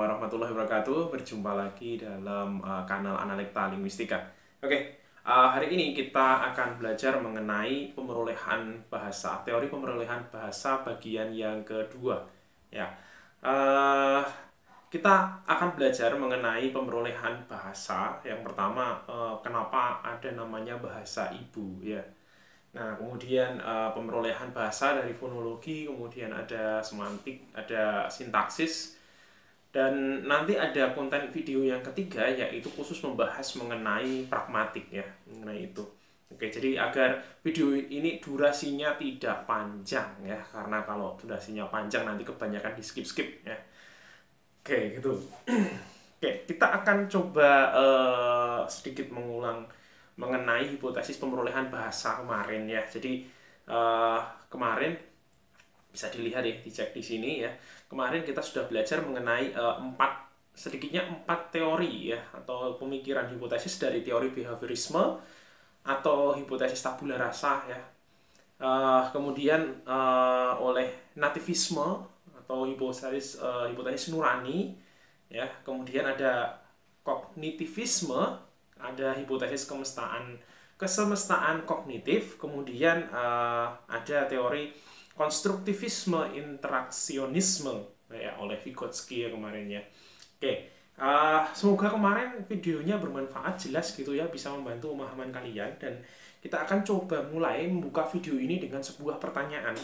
warahmatullahi wabarakatuh. Berjumpa lagi dalam kanal Analekta Linguistika. Hari ini kita akan belajar mengenai pemerolehan bahasa, teori pemerolehan bahasa bagian yang kedua. Ya, kita akan belajar mengenai pemerolehan bahasa. Yang pertama, kenapa ada namanya bahasa ibu, ya. Nah, kemudian pemerolehan bahasa dari fonologi, kemudian ada semantik, ada sintaksis, dan nanti ada konten video yang ketiga yaitu khusus membahas mengenai pragmatik, ya, mengenai itu. Oke, jadi agar video ini durasinya tidak panjang, ya, karena kalau durasinya panjang nanti kebanyakan di skip-skip, ya. Oke, gitu. Oke, kita akan coba sedikit mengulang mengenai hipotesis pemerolehan bahasa kemarin, ya. Jadi kemarin bisa dilihat ya, dicek di sini, ya. Kemarin kita sudah belajar mengenai sedikitnya empat teori, ya, atau pemikiran hipotesis dari teori behaviorisme atau hipotesis tabula rasa, ya. Kemudian oleh nativisme atau hipotesis nurani, ya. Kemudian ada kognitivisme, ada hipotesis kesemestaan kognitif, kemudian ada teori konstruktivisme interaksionisme, ya, oleh Vygotsky, ya, kemarin, ya. Oke, semoga kemarin videonya bermanfaat, jelas gitu, ya, bisa membantu pemahaman kalian, dan kita akan coba mulai membuka video ini dengan sebuah pertanyaan.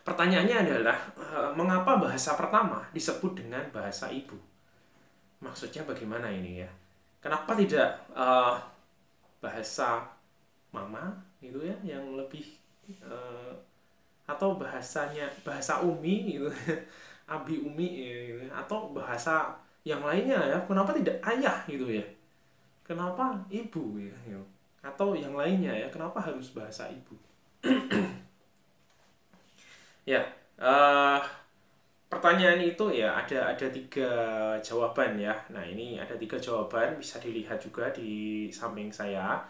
Pertanyaannya adalah, mengapa bahasa pertama disebut dengan bahasa ibu? Maksudnya bagaimana ini, ya? Kenapa tidak bahasa mama gitu, ya, yang lebih atau bahasa umi gitu, abi umi, gitu, atau bahasa yang lainnya, ya? Kenapa tidak ayah gitu, ya? Kenapa ibu, ya, gitu. Atau yang lainnya, ya? Kenapa harus bahasa ibu? Ya, pertanyaan itu, ya, ada tiga jawaban, ya. Nah, ini ada tiga jawaban, bisa dilihat juga di samping saya.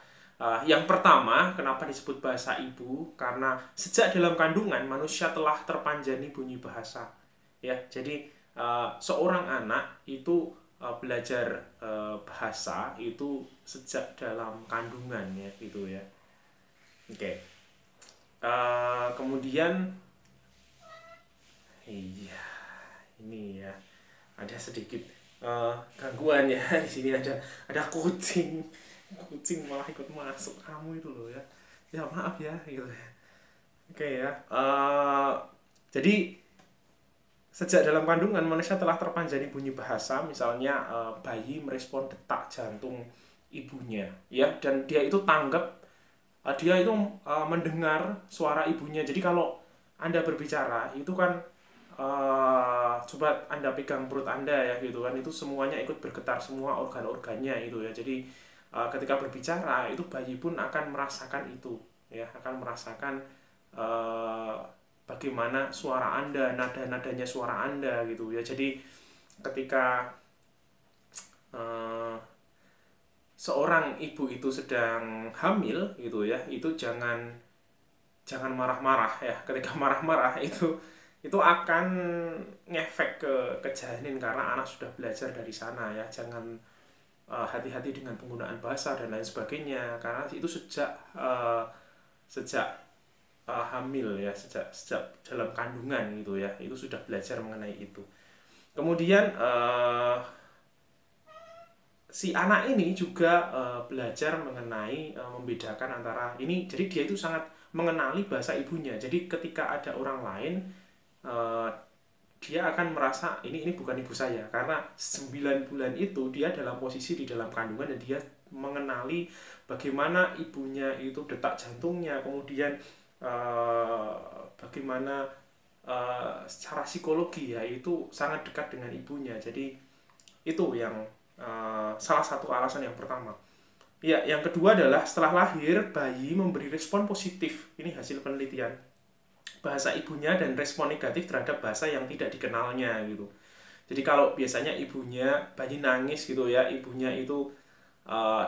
Yang pertama, kenapa disebut bahasa ibu? Karena sejak dalam kandungan manusia telah terpanjani bunyi bahasa, ya. Jadi seorang anak itu belajar bahasa itu sejak dalam kandungan, ya, gitu, ya. Oke. Kemudian, iya, ini, ya, ada sedikit gangguan, ya. Di sini ada kucing malah ikut masuk kamu itu loh, ya. Ya, maaf, ya, gitu, ya. Oke, ya. Jadi sejak dalam kandungan manusia telah terpanjani bunyi bahasa, misalnya bayi merespon detak jantung ibunya, ya, dan dia itu tanggap, dia itu mendengar suara ibunya. Jadi kalau Anda berbicara itu kan, coba Anda pegang perut Anda, ya, gitu kan, itu semuanya ikut bergetar, semua organ-organnya itu, ya. Jadi ketika berbicara itu bayi pun akan merasakan itu, ya, akan merasakan bagaimana suara Anda, nada-nadanya suara Anda, gitu, ya. Jadi ketika seorang ibu itu sedang hamil, gitu, ya, itu jangan marah-marah, ya. Ketika marah-marah itu akan ngefek ke janin, karena anak sudah belajar dari sana, ya. Jangan hati-hati dengan penggunaan bahasa dan lain sebagainya, karena itu sejak hamil, ya, sejak dalam kandungan, gitu, ya, itu sudah belajar mengenai itu. Kemudian si anak ini juga belajar mengenai membedakan antara ini, jadi dia itu sangat mengenali bahasa ibunya. Jadi ketika ada orang lain, dia akan merasa ini bukan ibu saya, karena 9 bulan itu dia dalam posisi di dalam kandungan, dan dia mengenali bagaimana ibunya itu detak jantungnya, kemudian bagaimana secara psikologi, ya, itu sangat dekat dengan ibunya. Jadi itu yang salah satu alasan yang pertama. Ya, yang kedua adalah setelah lahir bayi memberi respon positif. Ini hasil penelitian bahasa ibunya, dan respon negatif terhadap bahasa yang tidak dikenalnya, gitu. Jadi kalau biasanya bayi nangis, gitu, ya, ibunya itu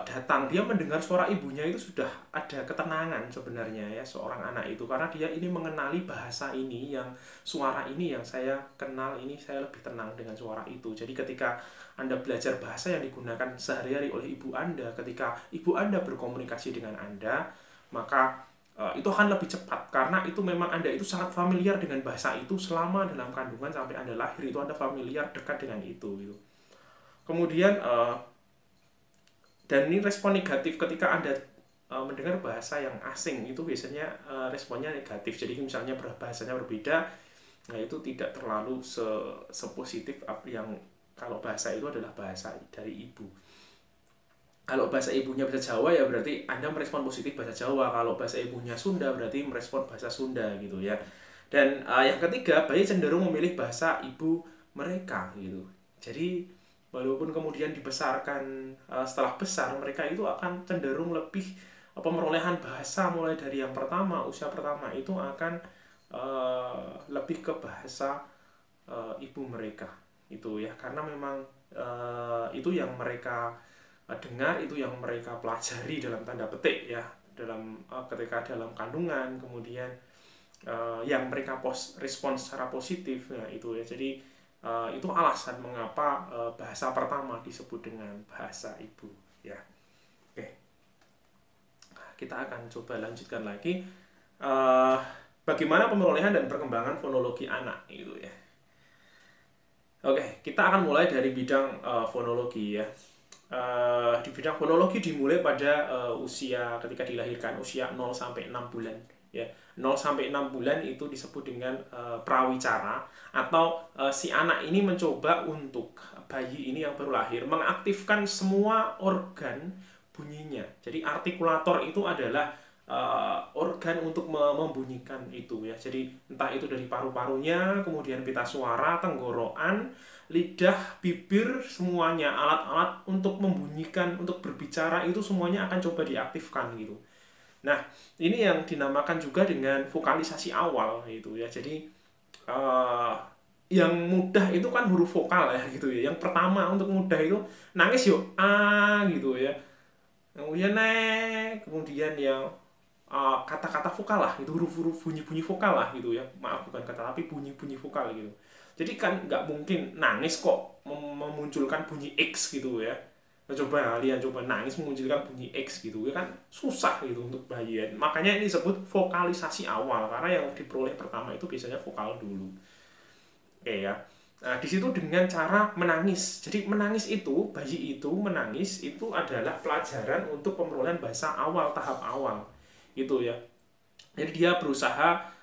datang, dia mendengar suara ibunya itu sudah ada ketenangan sebenarnya ya seorang anak itu, karena dia ini mengenali bahasa ini, yang suara ini yang saya kenal ini, saya lebih tenang dengan suara itu. Jadi ketika Anda belajar bahasa yang digunakan sehari-hari oleh ibu Anda, ketika ibu Anda berkomunikasi dengan Anda, maka itu akan lebih cepat, karena itu memang Anda itu sangat familiar dengan bahasa itu selama dalam kandungan sampai Anda lahir, itu Anda familiar, dekat dengan itu gitu. Kemudian dan ini respon negatif ketika Anda mendengar bahasa yang asing, itu biasanya responnya negatif. Jadi misalnya bahasanya berbeda, nah itu tidak terlalu sepositif yang kalau bahasa itu adalah bahasa dari ibu. Kalau bahasa ibunya bahasa Jawa ya berarti Anda merespon positif bahasa Jawa. Kalau bahasa ibunya Sunda berarti merespon bahasa Sunda gitu ya. Dan yang ketiga, bayi cenderung memilih bahasa ibu mereka gitu. Jadi walaupun kemudian dibesarkan setelah besar, mereka itu akan cenderung lebih pemerolehan bahasa mulai dari yang pertama, usia pertama itu akan lebih ke bahasa ibu mereka itu ya, karena memang itu yang mereka dengar, itu yang mereka pelajari dalam tanda petik ya, dalam ketika dalam kandungan, kemudian yang mereka respon secara positif ya itu ya. Jadi itu alasan mengapa bahasa pertama disebut dengan bahasa ibu ya. Oke, kita akan coba lanjutkan lagi bagaimana pemerolehan dan perkembangan fonologi anak gitu ya. Oke, kita akan mulai dari bidang fonologi ya. Di bidang fonologi dimulai pada usia ketika dilahirkan, usia 0 sampai 6 bulan ya. 0 sampai 6 bulan itu disebut dengan prawicara, atau si anak ini mencoba untuk, bayi ini yang baru lahir, mengaktifkan semua organ bunyinya. Jadi artikulator itu adalah organ untuk membunyikan itu ya. Jadi entah itu dari paru-parunya, kemudian pita suara, tenggorokan, lidah, bibir, semuanya alat-alat untuk membunyikan, untuk berbicara itu semuanya akan coba diaktifkan gitu. Nah, ini yang dinamakan juga dengan vokalisasi awal gitu ya. Jadi yang mudah itu kan huruf vokal ya gitu ya. Yang pertama untuk mudah itu nangis yuk a gitu ya. Kemudian kemudian yang kata-kata vokal lah, itu huruf-huruf bunyi-bunyi vokal lah gitu ya. Maaf, bukan kata, tapi bunyi-bunyi vokal gitu. Jadi kan nggak mungkin nangis kok memunculkan bunyi X gitu ya. Nah, coba kalian coba nangis memunculkan bunyi X gitu ya, kan susah gitu untuk bayi ya. Makanya ini disebut vokalisasi awal, karena yang diperoleh pertama itu biasanya vokal dulu. Oke ya. Nah, di situ dengan cara menangis. Jadi menangis itu, bayi itu menangis itu adalah pelajaran untuk pemerolehan bahasa awal, tahap awal. Gitu ya. Jadi dia berusaha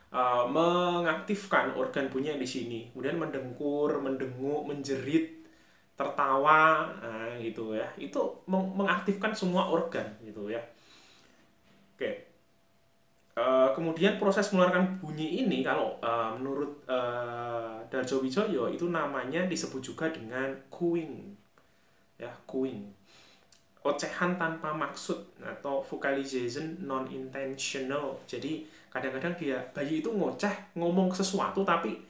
mengaktifkan organ bunyi yang di sini. Kemudian mendengkur, mendengung, menjerit, tertawa, gitu ya. Itu mengaktifkan semua organ gitu ya. Oke. Kemudian proses mengeluarkan bunyi ini kalau menurut Darjo Wijoyo itu namanya disebut juga dengan cooing ya, cooing, ocehan tanpa maksud atau vocalization non intentional. Jadi kadang-kadang bayi itu ngomong sesuatu tapi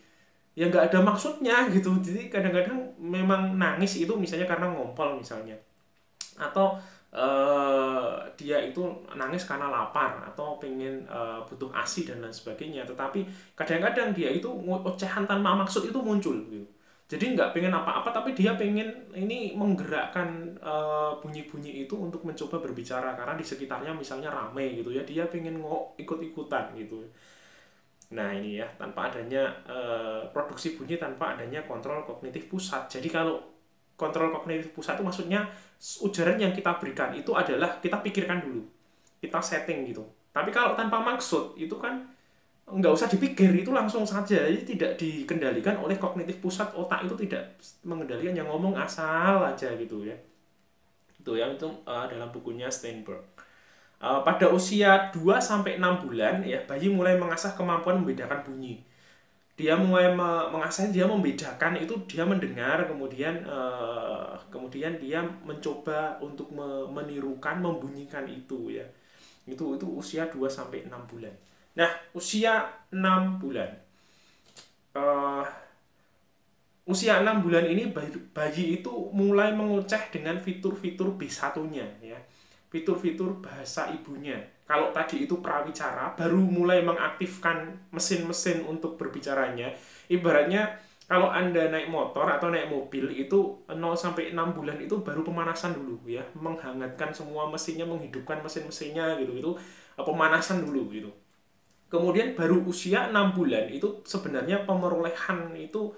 ya nggak ada maksudnya gitu. Jadi kadang-kadang memang nangis itu misalnya karena ngompol misalnya, atau dia itu nangis karena lapar atau pengen butuh ASI dan lain sebagainya. Tetapi kadang-kadang dia itu ocehan tanpa maksud itu muncul gitu. Jadi nggak pengen apa-apa, tapi dia pengen ini menggerakkan bunyi-bunyi itu untuk mencoba berbicara, karena di sekitarnya misalnya ramai gitu ya, dia pengen ikut-ikutan gitu. Nah ini ya, tanpa adanya produksi bunyi, tanpa adanya kontrol kognitif pusat. Jadi kalau kontrol kognitif pusat itu maksudnya ujaran yang kita berikan itu adalah kita pikirkan dulu, kita setting gitu. Tapi kalau tanpa maksud itu kan nggak usah dipikir, itu langsung saja. Jadi tidak dikendalikan oleh kognitif pusat, otak itu tidak mengendalikan, yang ngomong asal aja gitu ya. Itu yang itu dalam bukunya Steinberg. Pada usia 2 sampai 6 bulan ya, bayi mulai mengasah kemampuan membedakan bunyi. Dia mulai mengasah, dia membedakan itu, dia mendengar, kemudian dia mencoba untuk menirukan, membunyikan itu ya. Itu usia 2 sampai 6 bulan. Nah, usia 6 bulan usia 6 bulan ini bayi itu mulai mengoceh dengan fitur-fitur B1-nya ya. Fitur-fitur bahasa ibunya. Kalau tadi itu prawicara, baru mulai mengaktifkan mesin-mesin untuk berbicaranya. Ibaratnya kalau Anda naik motor atau naik mobil itu 0 sampai 6 bulan itu baru pemanasan dulu ya, menghangatkan semua mesinnya, menghidupkan mesin-mesinnya gitu. Itu pemanasan dulu gitu. Kemudian baru usia 6 bulan itu sebenarnya pemerolehan itu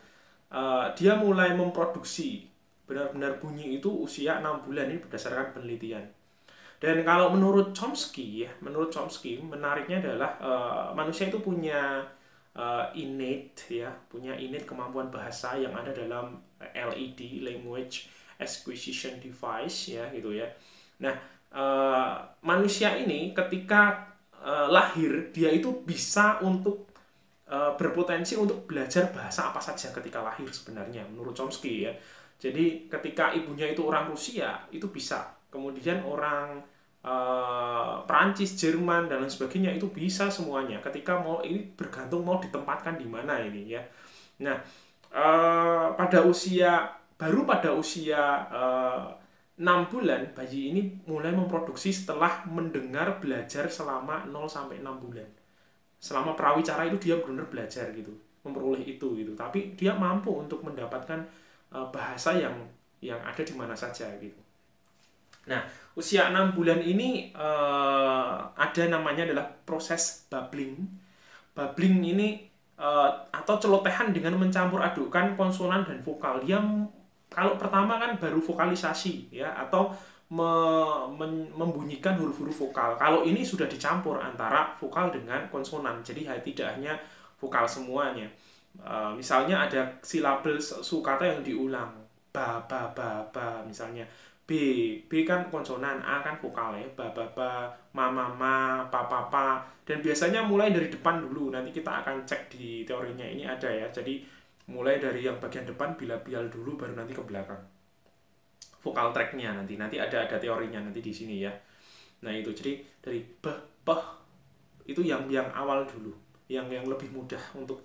dia mulai memproduksi benar-benar bunyi itu usia 6 bulan ini berdasarkan penelitian. Dan kalau menurut Chomsky ya, menurut Chomsky menariknya adalah manusia itu punya innate kemampuan bahasa yang ada dalam LED (Language Acquisition Device) ya gitu ya. Nah, manusia ini ketika lahir dia itu bisa untuk berpotensi untuk belajar bahasa apa saja ketika lahir sebenarnya menurut Chomsky ya. Jadi ketika ibunya itu orang Rusia itu bisa, kemudian orang Perancis, Jerman dan lain sebagainya itu bisa semuanya. Ketika mau ini bergantung mau ditempatkan di mana ini ya. Nah, pada usia 6 bulan bayi ini mulai memproduksi setelah mendengar belajar selama 0 sampai 6 bulan. Selama prawicara itu dia benar-benar belajar gitu, memperoleh itu gitu. Tapi dia mampu untuk mendapatkan bahasa yang ada di mana saja gitu. Nah, usia 6 bulan ini ada namanya adalah proses babbling. Babbling ini atau celotehan dengan mencampur adukkan konsonan dan vokal. Dia kalau pertama kan baru vokalisasi ya, atau membunyikan huruf-huruf vokal. Kalau ini sudah dicampur antara vokal dengan konsonan, jadi tidak hanya vokal semuanya. Misalnya ada silabel sukata yang diulang, ba ba ba ba misalnya. B kan konsonan, A kan vokal ya, ba ba ba, ma ma ma, pa pa pa. Dan biasanya mulai dari depan dulu. Nanti kita akan cek di teorinya ini ada ya. Jadi mulai dari yang bagian depan bila-bial dulu baru nanti ke belakang. Vokal tracknya nanti ada teorinya nanti di sini ya. Nah itu jadi dari beh itu yang awal dulu, yang lebih mudah untuk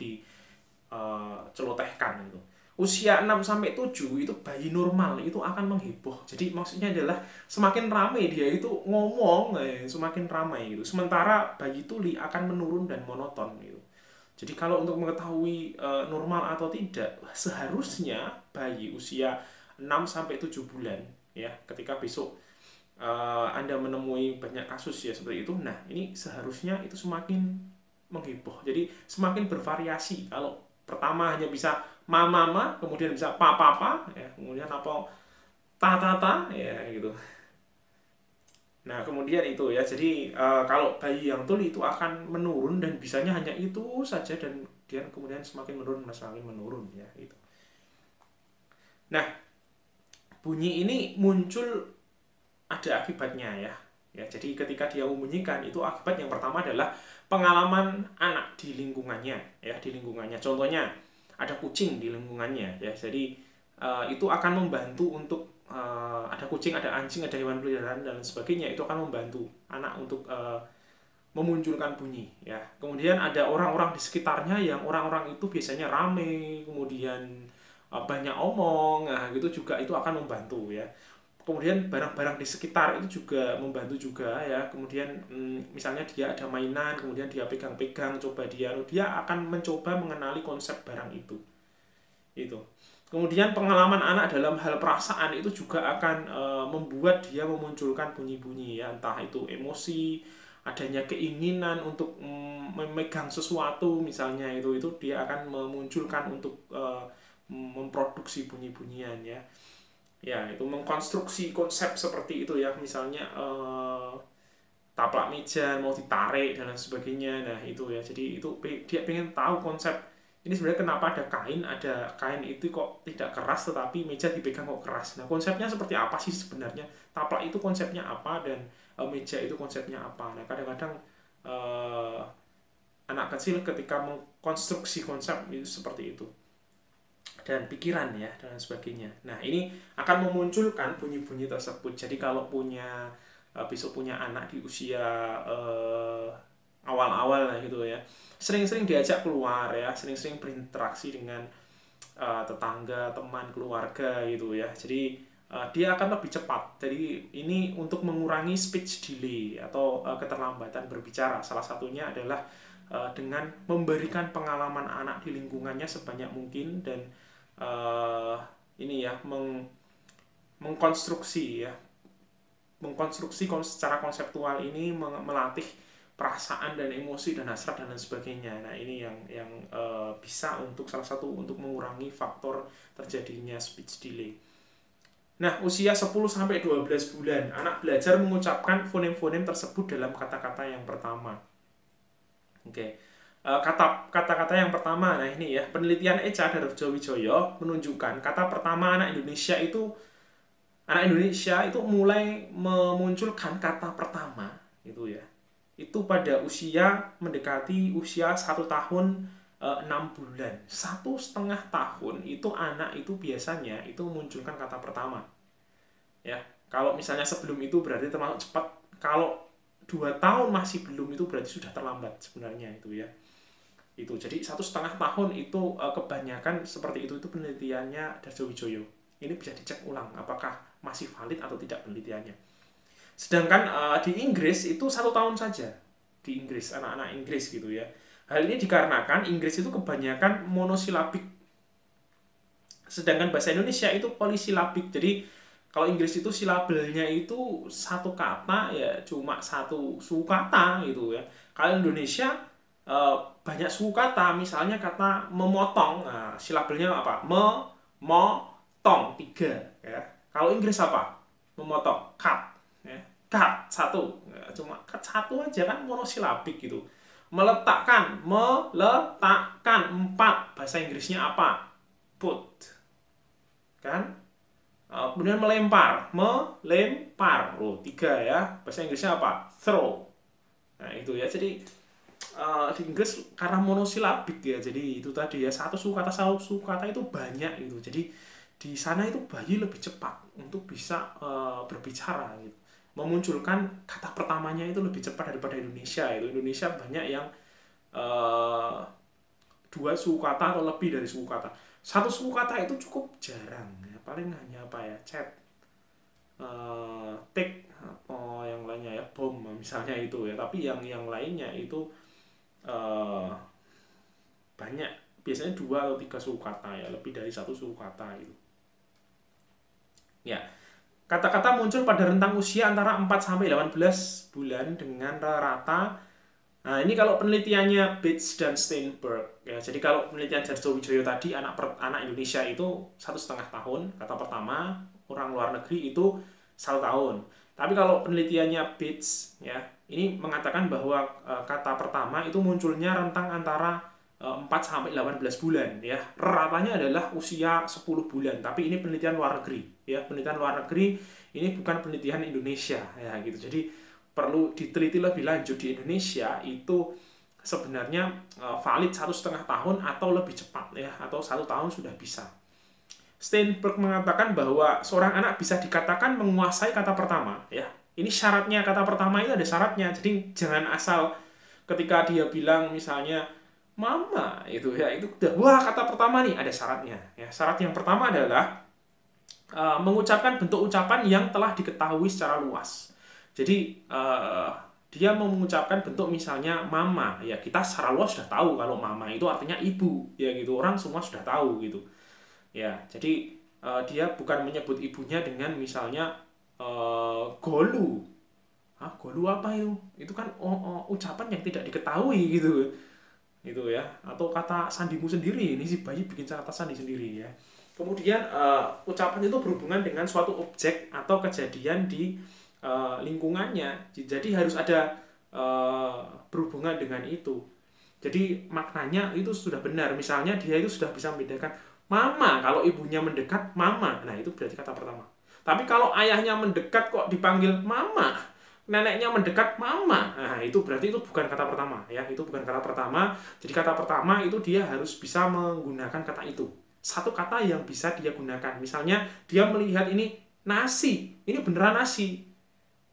celotehkan itu. Usia 6 sampai 7 itu bayi normal itu akan mengheboh. Jadi maksudnya adalah semakin ramai dia itu ngomong, semakin ramai gitu. Sementara bayi tuli akan menurun dan monoton gitu. Jadi kalau untuk mengetahui normal atau tidak, seharusnya bayi usia 6 sampai 7 bulan ya, ketika besok Anda menemui banyak kasus ya seperti itu. Nah, ini seharusnya itu semakin mengheboh. Jadi semakin bervariasi. Kalau pertama hanya bisa mama, kemudian bisa papa, ya, kemudian apa ta ya gitu. Nah, kemudian itu ya. Jadi kalau bayi yang tuli itu akan menurun dan bisanya hanya itu saja, dan dia kemudian semakin menurun ya itu. Nah, bunyi ini muncul ada akibatnya ya. Ya, jadi ketika dia membunyikan itu akibat yang pertama adalah pengalaman anak di lingkungannya ya, di lingkungannya. Contohnya ada kucing di lingkungannya ya. Jadi itu akan membantu untuk ada kucing, ada anjing, ada hewan peliharaan dan sebagainya, itu akan membantu anak untuk memunculkan bunyi ya. Kemudian ada orang-orang di sekitarnya yang orang-orang itu biasanya rame, kemudian banyak omong, nah gitu juga itu akan membantu ya. Kemudian barang-barang di sekitar itu juga membantu juga ya. Kemudian misalnya dia ada mainan, kemudian dia pegang-pegang, coba dia akan mencoba mengenali konsep barang itu. Kemudian pengalaman anak dalam hal perasaan itu juga akan membuat dia memunculkan bunyi-bunyi ya, entah itu emosi, adanya keinginan untuk memegang sesuatu misalnya, itu dia akan memunculkan untuk memproduksi bunyi-bunyian ya. Ya, itu mengkonstruksi konsep seperti itu ya, misalnya taplak meja mau ditarik dan lain sebagainya. Nah, itu ya. Jadi itu dia pengen tahu konsep ini sebenarnya kenapa ada kain itu kok tidak keras tetapi meja dipegang kok keras. Nah, konsepnya seperti apa sih sebenarnya? Taplak itu konsepnya apa dan meja itu konsepnya apa? Nah, kadang-kadang anak kecil ketika mengkonstruksi konsep itu seperti itu, dan pikiran ya dan sebagainya. Nah, ini akan memunculkan bunyi-bunyi tersebut. Jadi kalau besok punya anak di usia awal-awal lah gitu ya, sering-sering diajak keluar ya, sering-sering berinteraksi dengan tetangga, teman, keluarga gitu ya. Jadi dia akan lebih cepat. Jadi ini untuk mengurangi speech delay atau keterlambatan berbicara. Salah satunya adalah dengan memberikan pengalaman anak di lingkungannya sebanyak mungkin dan uh, ini ya mengkonstruksi ya mengkonstruksi secara konseptual ini melatih perasaan dan emosi dan hasrat dan lain sebagainya. Nah, ini yang bisa untuk salah satu untuk mengurangi faktor terjadinya speech delay. Nah, usia 10 sampai 12 bulan anak belajar mengucapkan fonem-fonem tersebut dalam kata-kata yang pertama. Oke. Kata-kata yang pertama, nah ini ya, penelitian Echa Darusjo Wijoyo menunjukkan kata pertama anak Indonesia itu mulai memunculkan kata pertama itu ya itu pada usia mendekati usia 1 tahun 6 bulan. 1,5 tahun itu anak itu biasanya itu memunculkan kata pertama ya. Kalau misalnya sebelum itu berarti termasuk cepat, kalau 2 tahun masih belum itu berarti sudah terlambat sebenarnya itu ya. Itu jadi 1,5 tahun itu kebanyakan seperti itu penelitiannya Darusjo Wijoyo. Ini bisa dicek ulang apakah masih valid atau tidak penelitiannya. Sedangkan di Inggris itu 1 tahun saja. Di Inggris, anak-anak Inggris gitu ya. Hal ini dikarenakan Inggris itu kebanyakan monosilabik. Sedangkan bahasa Indonesia itu polisilabik. Jadi kalau Inggris itu silabelnya itu satu kata ya cuma satu suku kata gitu ya. Kalau Indonesia banyak suku kata, misalnya kata memotong, nah, silabelnya apa? Tong 3 ya. Kalau Inggris apa? Memotong, cut ya. Cut 1. Ya, cuma cut 1 aja kan monosilabik gitu. Meletakkan 4. Bahasa Inggrisnya apa? Put. Kan? Kemudian melempar. 3 ya. Bahasa Inggrisnya apa? Throw. Nah, itu ya. Jadi di Inggris karena monosilabik ya. Jadi itu tadi ya, satu suku kata itu banyak gitu. Jadi di sana itu bayi lebih cepat untuk bisa berbicara gitu. Memunculkan kata pertamanya itu lebih cepat daripada Indonesia. Indonesia banyak yang 2 suku kata atau lebih dari suku kata. 1 suku kata itu cukup jarang ya. Paling hanya apa ya, chat, take atau yang lainnya ya, bom misalnya itu ya. Tapi yang lainnya itu banyak. Biasanya 2 atau 3 suku kata ya, lebih dari 1 suku kata gitu. Ya, kata-kata muncul pada rentang usia antara 4 sampai 18 bulan dengan rata. Nah, ini kalau penelitiannya Bates dan Steinberg ya. Jadi kalau penelitian Darusjo Wijoyo tadi anak Indonesia itu 1,5 tahun kata pertama, orang luar negeri itu 1 tahun. Tapi kalau penelitiannya Bates ya, ini mengatakan bahwa kata pertama itu munculnya rentang antara 4 sampai 18 bulan ya. Ratanya adalah usia 10 bulan. Tapi ini penelitian luar negeri ya. Penelitian luar negeri ini bukan penelitian Indonesia ya gitu. Jadi perlu diteliti lebih lanjut di Indonesia itu sebenarnya valid 1,5 tahun atau lebih cepat ya, atau 1 tahun sudah bisa. Steinberg mengatakan bahwa seorang anak bisa dikatakan menguasai kata pertama ya. Ini syaratnya, kata pertama itu ada syaratnya. Jadi jangan asal ketika dia bilang misalnya mama itu ya, itu udah wah kata pertama nih, ada syaratnya ya. Syarat yang pertama adalah mengucapkan bentuk ucapan yang telah diketahui secara luas. Jadi dia mengucapkan bentuk misalnya mama ya, kita secara luas sudah tahu kalau mama itu artinya ibu ya gitu, orang semua sudah tahu gitu ya. Jadi dia bukan menyebut ibunya dengan misalnya golu. Golu apa itu? Itu kan ucapan yang tidak diketahui gitu ya. Atau kata sandimu sendiri, ini si bayi bikin kata sandi sendiri ya. Kemudian ucapan itu berhubungan dengan suatu objek atau kejadian di lingkungannya, jadi harus ada berhubungan dengan itu. Jadi maknanya itu sudah benar. Misalnya dia itu sudah bisa membedakan mama, kalau ibunya mendekat mama, nah itu berarti kata pertama. Tapi kalau ayahnya mendekat kok dipanggil mama, neneknya mendekat mama, nah itu berarti itu bukan kata pertama ya. Itu bukan kata pertama. Jadi kata pertama itu dia harus bisa menggunakan kata itu, satu kata yang bisa dia gunakan. Misalnya dia melihat ini nasi, ini beneran nasi.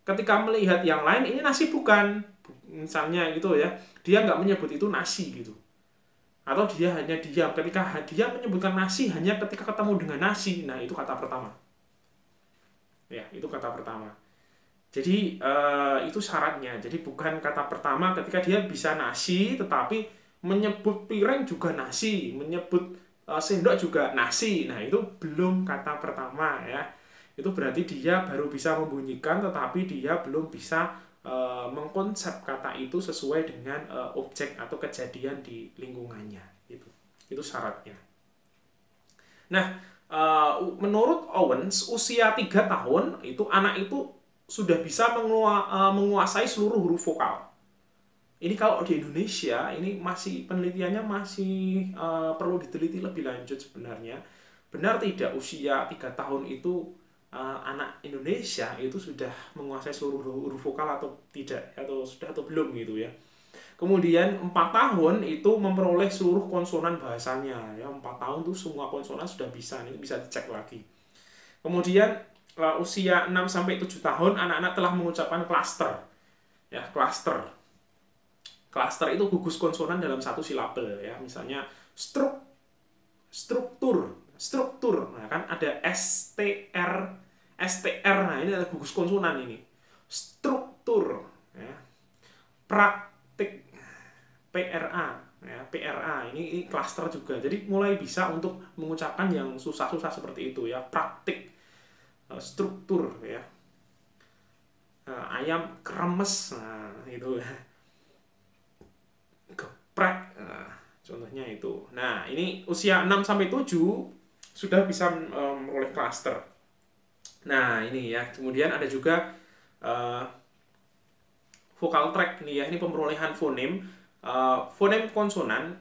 Ketika melihat yang lain, ini nasi bukan, misalnya gitu ya, dia nggak menyebut itu nasi gitu. atau dia hanya diam ketika dia menyebutkan nasi hanya ketika ketemu dengan nasi. Nah, itu kata pertama. Ya, itu kata pertama. Jadi itu syaratnya. Jadi bukan kata pertama ketika dia bisa nasi, tetapi menyebut piring juga nasi, menyebut sendok juga nasi. Nah, itu belum kata pertama ya. Itu berarti dia baru bisa membunyikan, tetapi dia belum bisa mengkonsep kata itu sesuai dengan objek atau kejadian di lingkungannya. Itu syaratnya. Nah, menurut Owens, usia 3 tahun itu anak itu sudah bisa menguasai seluruh huruf vokal. Ini kalau di Indonesia, ini masih penelitiannya masih perlu diteliti lebih lanjut sebenarnya. Benar tidak usia 3 tahun itu anak Indonesia itu sudah menguasai seluruh huruf vokal atau tidak, atau sudah atau belum gitu ya. Kemudian 4 tahun itu memperoleh seluruh konsonan bahasanya ya. 4 tahun tuh semua konsonan sudah bisa, ini bisa dicek lagi. Kemudian usia 6 sampai 7 tahun anak-anak telah mengucapkan cluster. Ya, cluster. Cluster itu gugus konsonan dalam satu silabel ya. Misalnya struktur. Nah, kan ada STR. Nah ini adalah gugus konsonan ini. Struktur ya. Praktik PRA ya, PRA ini cluster juga. Jadi mulai bisa untuk mengucapkan yang susah-susah seperti itu ya. Praktik, struktur ya. Ayam kremes, nah itu ya. Geprek, nah, contohnya itu. Nah, ini usia 6 sampai 7 sudah bisa memperoleh cluster. Nah, ini ya. Kemudian ada juga vocal track nih ya. Ini pemerolehan fonem. Fonem konsonan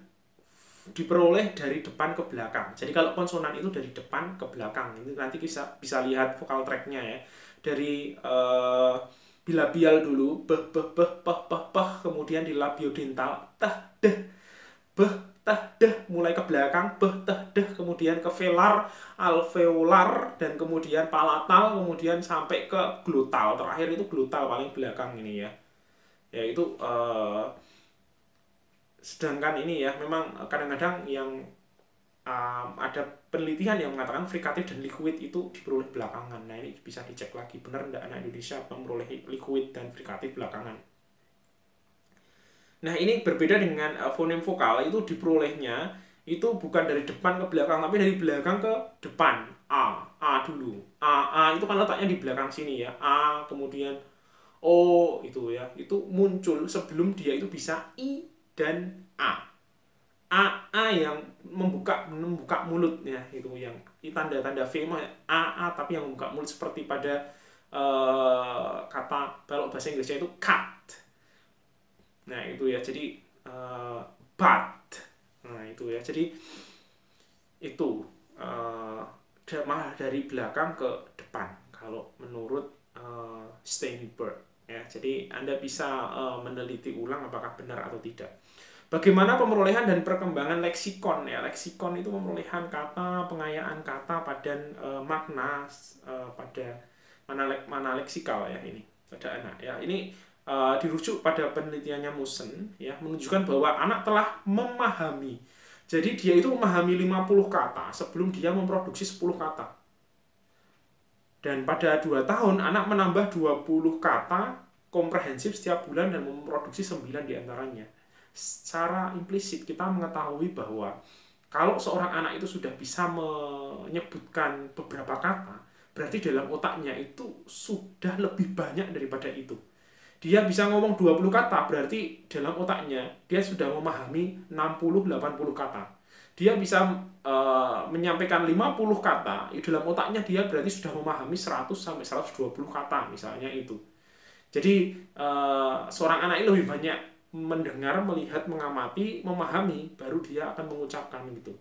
diperoleh dari depan ke belakang. Jadi kalau konsonan itu dari depan ke belakang, ini nanti bisa lihat vokal tracknya ya. Dari bilabial dulu, beh, kemudian di labiodental, teh, deh, beh, teh, deh, mulai ke belakang, beh, teh, deh, kemudian ke velar, alveolar, dan kemudian palatal, kemudian sampai ke glutal. Terakhir itu glutal paling belakang ini ya. Ya itu sedangkan ini ya memang kadang-kadang yang ada penelitian yang mengatakan frikatif dan liquid itu diperoleh belakangan. Nah ini bisa dicek lagi benar tidak anak Indonesia memperoleh liquid dan frikatif belakangan. Nah ini berbeda dengan fonem vokal, itu diperolehnya itu bukan dari depan ke belakang tapi dari belakang ke depan. A dulu. A itu kan letaknya di belakang sini ya. A kemudian O itu ya. Itu muncul sebelum dia itu bisa I dan A yang membuka mulutnya itu yang tanda-tanda V mah A tapi yang membuka mulut seperti pada kata kalau bahasa Inggrisnya itu cut. Nah itu ya jadi but. Nah itu ya jadi itu malah dari belakang ke depan kalau menurut Steinberg ya. Jadi Anda bisa meneliti ulang apakah benar atau tidak. Bagaimana pemerolehan dan perkembangan leksikon ya. Leksikon itu pemerolehan kata, pengayaan kata, padan makna pada mana leksikal ya ini pada anak ya. Ini dirujuk pada penelitiannya Musen ya, menunjukkan bahwa anak telah memahami. Jadi dia itu memahami 50 kata sebelum dia memproduksi 10 kata. Dan pada 2 tahun anak menambah 20 kata komprehensif setiap bulan dan memproduksi 9 diantaranya. Secara implisit kita mengetahui bahwa kalau seorang anak itu sudah bisa menyebutkan beberapa kata, berarti dalam otaknya itu sudah lebih banyak daripada itu. Dia bisa ngomong 20 kata, berarti dalam otaknya dia sudah memahami 60-80 kata. Dia bisa menyampaikan 50 kata, dalam otaknya dia berarti sudah memahami 100-120 kata, misalnya itu. Jadi seorang anak ini lebih banyak mendengar, melihat, mengamati, memahami, baru dia akan mengucapkan gitu.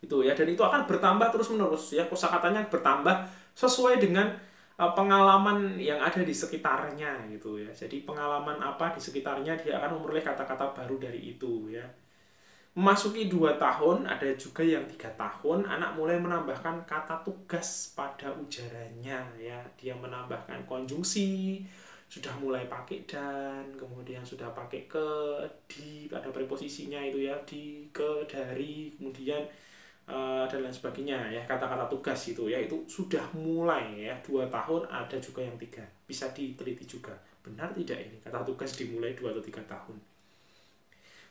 Itu ya, dan itu akan bertambah terus-menerus ya, kosakatanya bertambah sesuai dengan pengalaman yang ada di sekitarnya gitu ya. Jadi pengalaman apa di sekitarnya dia akan memperoleh kata-kata baru dari itu ya. Memasuki 2 tahun, ada juga yang 3 tahun, anak mulai menambahkan kata tugas pada ujarannya ya. Dia menambahkan konjungsi, sudah mulai pakai dan, kemudian sudah pakai ke, di, ada preposisinya itu ya, di, ke, dari, kemudian dan lain sebagainya ya, kata-kata tugas itu ya, itu sudah mulai ya 2 tahun, ada juga yang 3, bisa diteliti juga benar tidak ini kata tugas dimulai 2 atau 3 tahun.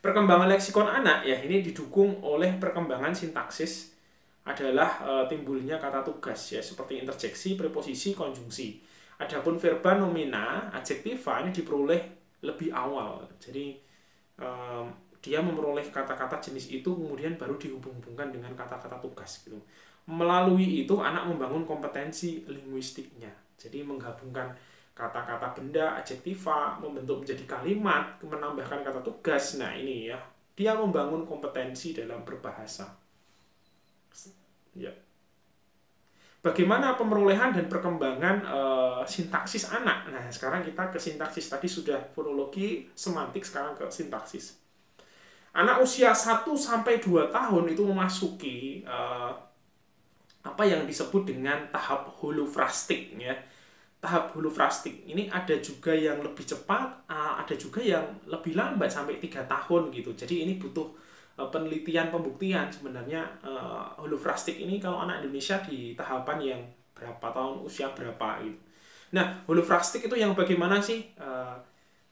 Perkembangan leksikon anak ya ini didukung oleh perkembangan sintaksis, adalah timbulnya kata tugas ya, seperti interjeksi, preposisi, konjungsi. Adapun verba, nomina, adjektiva ini diperoleh lebih awal. Jadi dia memperoleh kata-kata jenis itu kemudian baru dihubung-hubungkan dengan kata-kata tugas gitu. Melalui itu anak membangun kompetensi linguistiknya. Jadi menggabungkan kata-kata benda, adjektiva, membentuk menjadi kalimat, menambahkan kata tugas. Nah ini ya, dia membangun kompetensi dalam berbahasa. Ya. Bagaimana pemerolehan dan perkembangan sintaksis anak? Nah, sekarang kita ke sintaksis. Tadi sudah fonologi, semantik, sekarang ke sintaksis. Anak usia 1 sampai 2 tahun itu memasuki apa yang disebut dengan tahap holofrastik ya. Tahap holofrastik ini ada juga yang lebih cepat, ada juga yang lebih lambat sampai 3 tahun gitu. Jadi ini butuh penelitian, pembuktian sebenarnya holofrastik ini kalau anak Indonesia di tahapan yang berapa tahun, usia berapa gitu. Nah, holofrastik itu yang bagaimana sih?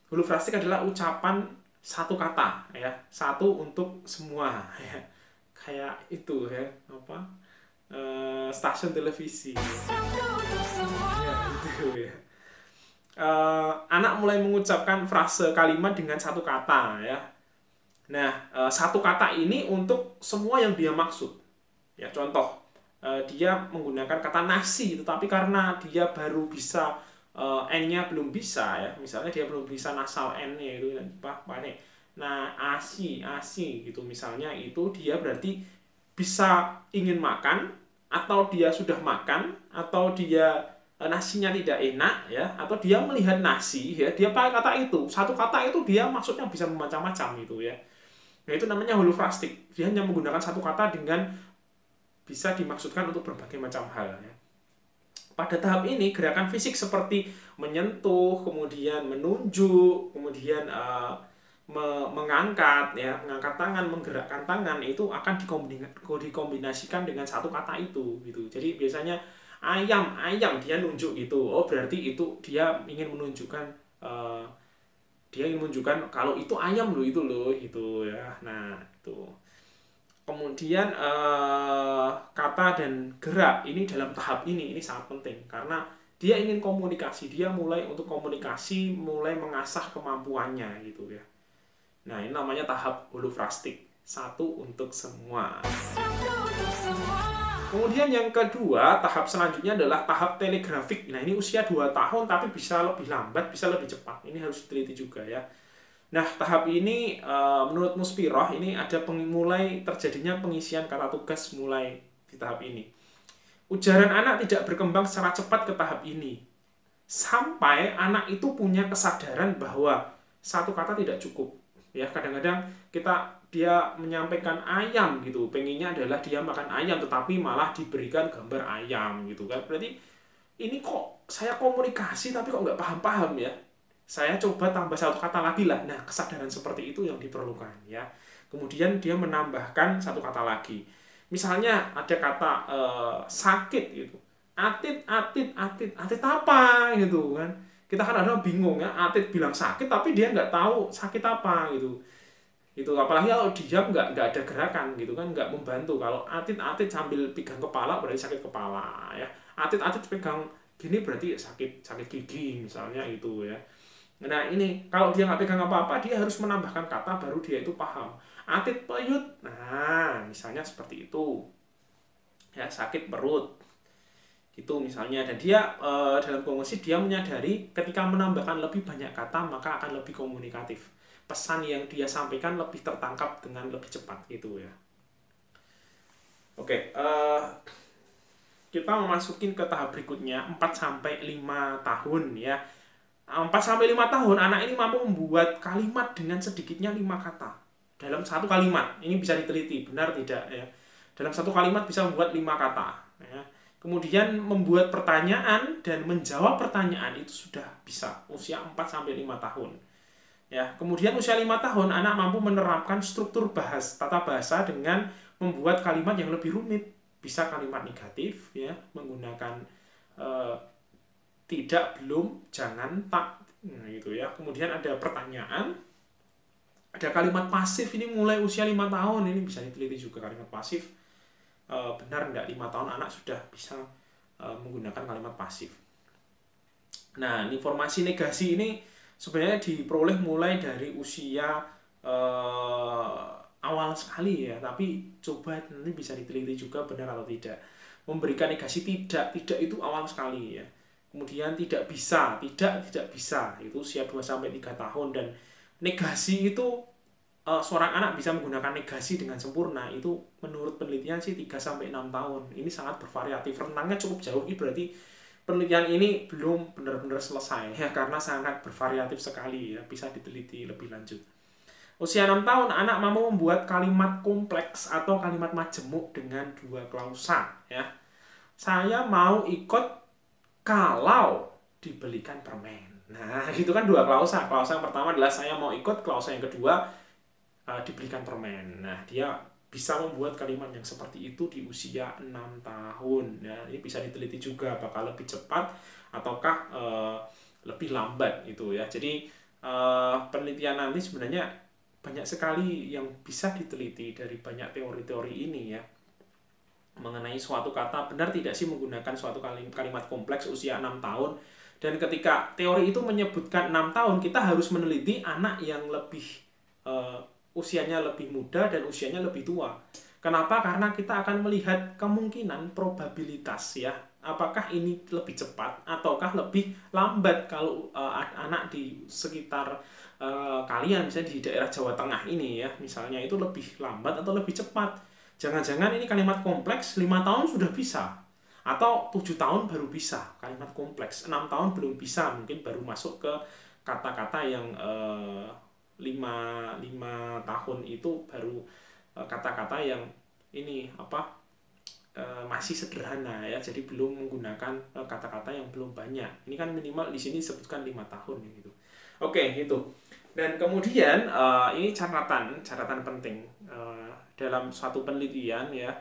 Holofrastik adalah ucapan satu kata ya, satu untuk semua ya. Kayak itu ya, apa? Stasiun televisi. Ya, itu ya. Anak mulai mengucapkan frase kalimat dengan satu kata ya. Nah, satu kata ini untuk semua yang dia maksud. Ya, contoh, dia menggunakan kata nasi, tetapi karena dia baru bisa N-nya belum bisa ya. Misalnya dia belum bisa nasal N-nya itu apa nih. Nah, asi gitu misalnya, itu dia berarti bisa ingin makan, atau dia sudah makan, atau dia nasinya tidak enak ya, atau dia melihat nasi ya, dia pakai kata itu. Satu kata itu dia maksudnya bisa macam-macam gitu ya. Nah, itu namanya holofrastik. Dia hanya menggunakan satu kata dengan bisa dimaksudkan untuk berbagai macam hal. Ya. Pada tahap ini, gerakan fisik seperti menyentuh, kemudian menunjuk, kemudian mengangkat, ya, mengangkat tangan, menggerakkan tangan, itu akan dikombinasikan dengan satu kata itu. Gitu. Jadi biasanya ayam dia nunjuk gitu. Oh, berarti itu dia ingin menunjukkan kalau itu ayam loh, itu ya. Nah, itu. Kemudian kata dan gerak ini dalam tahap ini sangat penting karena dia ingin komunikasi, dia mulai untuk komunikasi, mulai mengasah kemampuannya gitu ya. Nah, ini namanya tahap holofrastik, satu untuk semua. Kemudian yang kedua, tahap selanjutnya adalah tahap telegrafik. Nah, ini usia 2 tahun tapi bisa lebih lambat, bisa lebih cepat. Ini harus diteliti juga ya. Nah, tahap ini menurut Muspiroh ini ada mulai terjadinya pengisian kata tugas mulai di tahap ini. Ujaran anak tidak berkembang secara cepat ke tahap ini. Sampai anak itu punya kesadaran bahwa satu kata tidak cukup. Ya, kadang-kadang dia menyampaikan ayam gitu, pengennya adalah dia makan ayam tetapi malah diberikan gambar ayam gitu kan. Berarti ini kok saya komunikasi tapi kok nggak paham-paham ya. Saya coba tambah satu kata lagi lah. Nah, kesadaran seperti itu yang diperlukan ya. Kemudian dia menambahkan satu kata lagi. Misalnya ada kata sakit gitu. Atit apa gitu kan. Kita kan ada bingung ya, Atit bilang sakit tapi dia nggak tahu sakit apa gitu. Itu apalagi kalau diam nggak ada gerakan gitu kan, nggak membantu. Kalau atit sambil pegang kepala berarti sakit kepala ya. Atit pegang gini berarti sakit gigi misalnya itu ya. Nah, ini kalau dia nggak pegang apa-apa, dia harus menambahkan kata baru dia itu paham. Atit peyut. Nah, misalnya seperti itu. Ya, sakit perut. Gitu misalnya. Dan dia dalam komunikasi dia menyadari ketika menambahkan lebih banyak kata maka akan lebih komunikatif. Pesan yang dia sampaikan lebih tertangkap dengan lebih cepat gitu ya. Oke, kita memasukin ke tahap berikutnya 4-5 tahun ya. 4-5 tahun anak ini mampu membuat kalimat dengan sedikitnya 5 kata dalam satu kalimat. Ini bisa diteliti benar tidak ya. Dalam satu kalimat bisa membuat 5 kata ya. Kemudian membuat pertanyaan dan menjawab pertanyaan itu sudah bisa usia 4 sampai 5 tahun. Ya, kemudian usia 5 tahun anak mampu menerapkan struktur tata bahasa dengan membuat kalimat yang lebih rumit. Bisa kalimat negatif ya, menggunakan tidak, belum, jangan, tak. Nah, gitu ya. Kemudian ada pertanyaan. Ada kalimat pasif, ini mulai usia 5 tahun, ini bisa diteliti juga kalimat pasif. Benar enggak 5 tahun anak sudah bisa menggunakan kalimat pasif. Nah, informasi negasi ini sebenarnya diperoleh mulai dari usia awal sekali ya, tapi coba nanti bisa diteliti juga benar atau tidak. Memberikan negasi tidak itu awal sekali ya. Kemudian tidak bisa, tidak bisa, itu usia 2 sampai 3 tahun. Dan negasi itu seorang anak bisa menggunakan negasi dengan sempurna itu menurut penelitian sih 3 sampai 6 tahun. Ini sangat bervariatif, rentangnya cukup jauh. Ini berarti penelitian ini belum benar-benar selesai ya, karena sangat bervariatif sekali ya, bisa diteliti lebih lanjut. Usia 6 tahun anak mampu membuat kalimat kompleks atau kalimat majemuk dengan 2 klausa ya. Saya mau ikut kalau dibelikan permen. Nah, itu kan 2 klausa. Klausa yang pertama adalah saya mau ikut, klausa yang kedua dibelikan permen. Nah, dia bisa membuat kalimat yang seperti itu di usia 6 tahun. Ya, ini bisa diteliti juga apakah lebih cepat ataukah lebih lambat gitu ya. Jadi penelitian nanti sebenarnya banyak sekali yang bisa diteliti dari banyak teori-teori ini ya. Mengenai suatu kata benar tidak sih menggunakan suatu kalimat kompleks usia 6 tahun. Dan ketika teori itu menyebutkan 6 tahun, kita harus meneliti anak yang lebih usianya lebih muda dan usianya lebih tua. Kenapa? Karena kita akan melihat kemungkinan probabilitas ya. Apakah ini lebih cepat ataukah lebih lambat kalau anak di sekitar kalian, misalnya di daerah Jawa Tengah ini ya, misalnya itu lebih lambat atau lebih cepat. Jangan-jangan ini kalimat kompleks 5 tahun sudah bisa. Atau 7 tahun baru bisa kalimat kompleks. 6 tahun belum bisa, mungkin baru masuk ke kata-kata yang 5 tahun itu baru kata-kata yang ini masih sederhana ya, jadi belum menggunakan kata-kata yang belum banyak. Ini kan minimal di sini disebutkan 5 tahun gitu. Oke, itu. Dan kemudian ini catatan penting dalam suatu penelitian ya.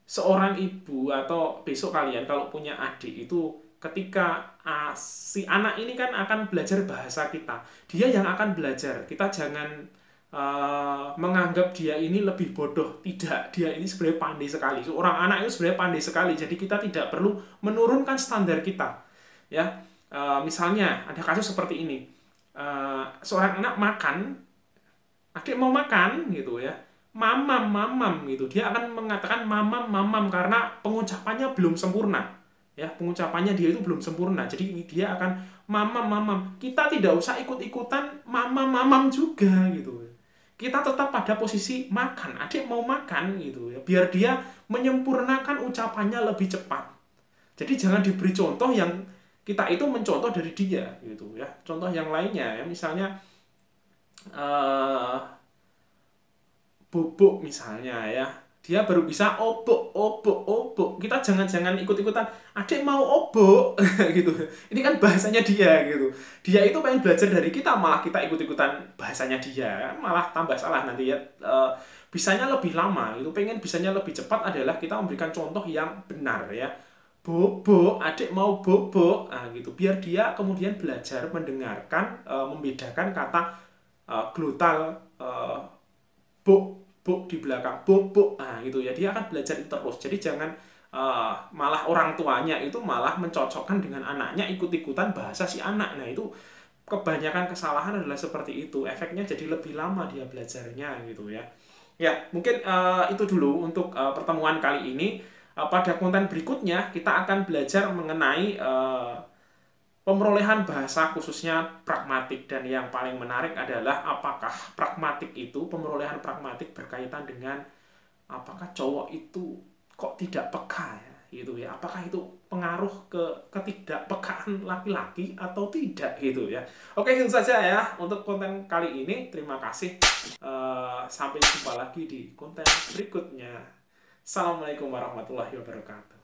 Seorang ibu atau besok kalian kalau punya adik itu, ketika si anak ini kan akan belajar bahasa kita, dia yang akan belajar. Kita jangan menganggap dia ini lebih bodoh. Tidak, dia ini sebenarnya pandai sekali. Seorang anak itu sebenarnya pandai sekali. Jadi kita tidak perlu menurunkan standar kita. Ya, misalnya ada kasus seperti ini. Seorang anak makan, adik mau makan gitu ya, mamam gitu. Dia akan mengatakan mamam karena pengucapannya belum sempurna. Ya, pengucapannya dia itu belum sempurna. Jadi dia akan mamam. Kita tidak usah ikut-ikutan mamam juga gitu. Kita tetap pada posisi makan. Adik mau makan gitu ya, biar dia menyempurnakan ucapannya lebih cepat. Jadi jangan diberi contoh yang kita itu mencontoh dari dia gitu ya. Contoh yang lainnya ya, misalnya bubuk misalnya ya. Dia baru bisa obok. Kita jangan ikut-ikutan, adik mau obok gitu. Ini kan bahasanya dia gitu. Dia itu pengen belajar dari kita, malah kita ikut-ikutan bahasanya dia. Malah tambah salah nanti ya. Bisanya lebih lama, itu pengen bisanya lebih cepat adalah kita memberikan contoh yang benar ya. Bobok, adik mau bobok. Nah, gitu. Biar dia kemudian belajar mendengarkan, membedakan kata glotal buk di belakang bubuk, nah gitu ya, dia akan belajar itu terus. Jadi jangan malah orang tuanya itu malah mencocokkan dengan anaknya, ikut-ikutan bahasa si anak. Nah itu kebanyakan kesalahan adalah seperti itu, efeknya jadi lebih lama dia belajarnya gitu ya. Ya mungkin itu dulu untuk pertemuan kali ini. Pada konten berikutnya kita akan belajar mengenai pemerolehan bahasa khususnya pragmatik, dan yang paling menarik adalah apakah pragmatik itu, pemerolehan pragmatik berkaitan dengan apakah cowok itu kok tidak peka ya gitu ya, apakah itu pengaruh ke ketidakpekaan laki-laki atau tidak gitu ya. Oke, itu saja ya untuk konten kali ini. Terima kasih, sampai jumpa lagi di konten berikutnya. Assalamualaikum warahmatullahi wabarakatuh.